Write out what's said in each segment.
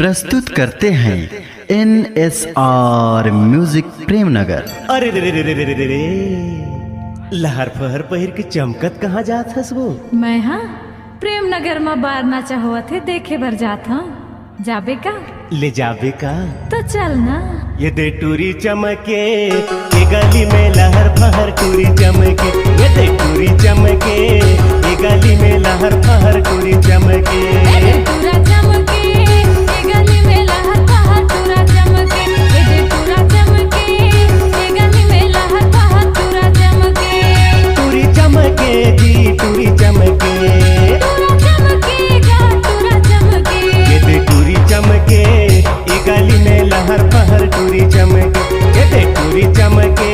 प्रस्तुत करते हैं NSR म्यूजिक प्रेमनगर। अरे रे रे रे रे रे रे रे लहर फहर पहिर के चमकत कहाँ जात हस वो? मैं हाँ प्रेमनगर में बार नाचा हुआ थे देखे भर जात हाँ। जाबे का? ले जाबे का? तो चल ना। ये दे टूरी चमके ये गली में लहर फहर टूरी चमके, ये दे टूरी चमके ये गली में लहर फहर टूरी चमके। पूरा चमके ये गली में लहर फहर पूरा चमके, ये पूरा चमके ये गली में लहर फहर पूरा चमके। टूरी चमके जी टूरी चमके, पूरा चमकेगा पूरा चमके। ये दे टूरी चमके ये गली में लहर फहर टूरी चमके, ये दे टूरी चमके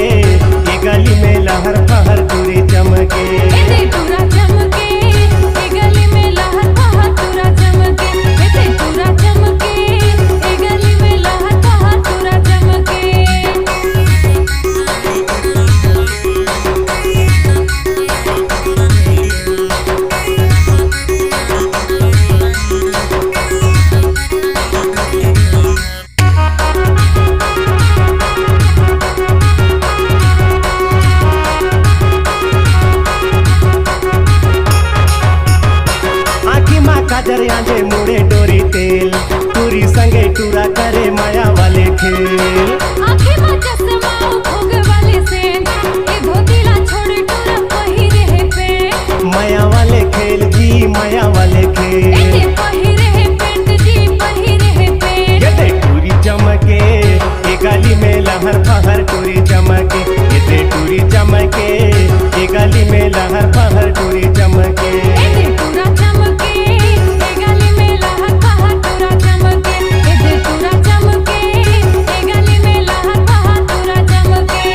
ये गली में लहर फहर टूरी चमके। ये पूरा चमके ये गली में लहर फहर पूरा चमके, ये पूरा चमके ये गली में लहर फहर पूरा चमके। काजर आंजे मुड़े डोरी तेल टूरी संगे टूरा करे माया वाले खेल। आँखें में चश्मा भोग वाले से ये धोतीला छोड़ टूरा पहिरे है पे। माया वाले खेल जी माया वाले खेल, ये पहिरे है पेंट जी पहिरे है पे। ये दे टूरी चमके ये गली में लहर फहर टूरी चमके, ये दे टूरी चमके ये गली में लहर फहर टूरी चमके। ये पूरा चमके ये गली में लहर फहर पूरा चमके, ये पूरा चमके ये गली में लहर फहर पूरा चमके।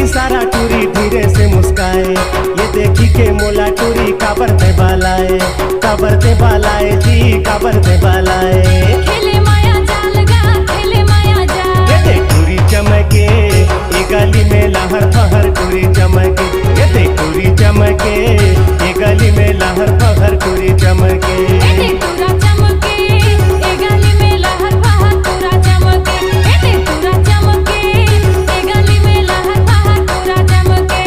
सारा टूरी धीरे से मुस्काए, ये देखी के मोला टूरी काबर दे बालाए जी काबर दे बालाए। खेले माया जाल गा खेले माया जाल, ये दे टूरी चमके ये गली में लहर फहर टूरी चमके, ये दे टूरी चमके ये गली में लहर फहर टूरी चमके। ये पूरा चमके ये गली में लहर फहर पूरा चमके, ये पूरा चमके ये गली में लहर फहर पूरा चमके।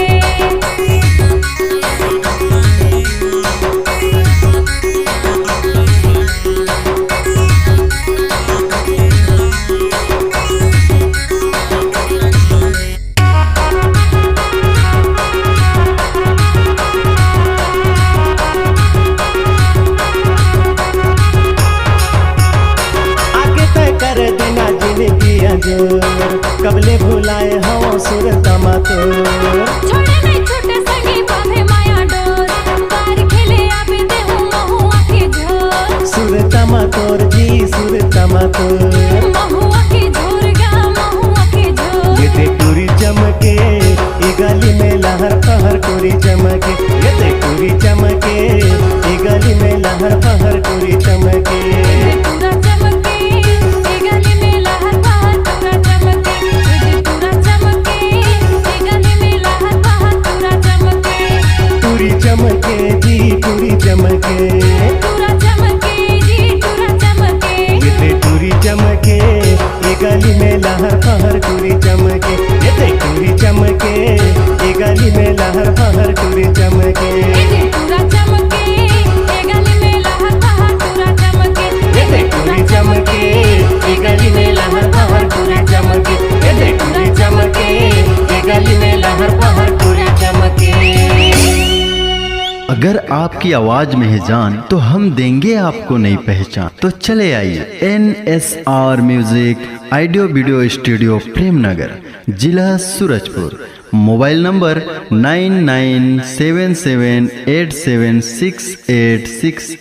कर देना जिंदगी अजोर, कबले भुलाए हवा सूरत मातोर। छोड़े नहीं छोटे संगी बांधे माया डोर, बार खेले आबे दे महुआ के झोर। सूरत मातोर जी सूरत मातोर, महुआ के झोर गा महुआ के झोर। ये दे टूरी चमके ये गली में लहर फहर टूरी चमके, ये दे टूरी चमके ये गली में लहर फहर टूरी चमके। ये पूरा चमके ये गली में लहर फहर पूरा चमके, ये पूरा चमके ये गली में लहर फहर पूरा चमके। टूरी चमके जी टूरी चमके, पूरा चमके जी पूरा चमके। ये दे टूरी चमके ये गली में लहर फहर टूरी चमके, ये दे टूरी चमके ये गली में लहर फहर टूरी चमके। ये पूरा चमके ये गली में लहर फहर पूरा चमके, ये दे टूरी चमके ये गली में लहर फहर टूरी चमके, ये दे टूरी चमके ये गली में लहर फहर टूरी चमके। अगर आपकी आवाज में है जान तो हम देंगे आपको नई पहचान। तो चले आइए NSR music audio video studio Premnagar, जिला सूरजपुर। Mobile number 9977876866।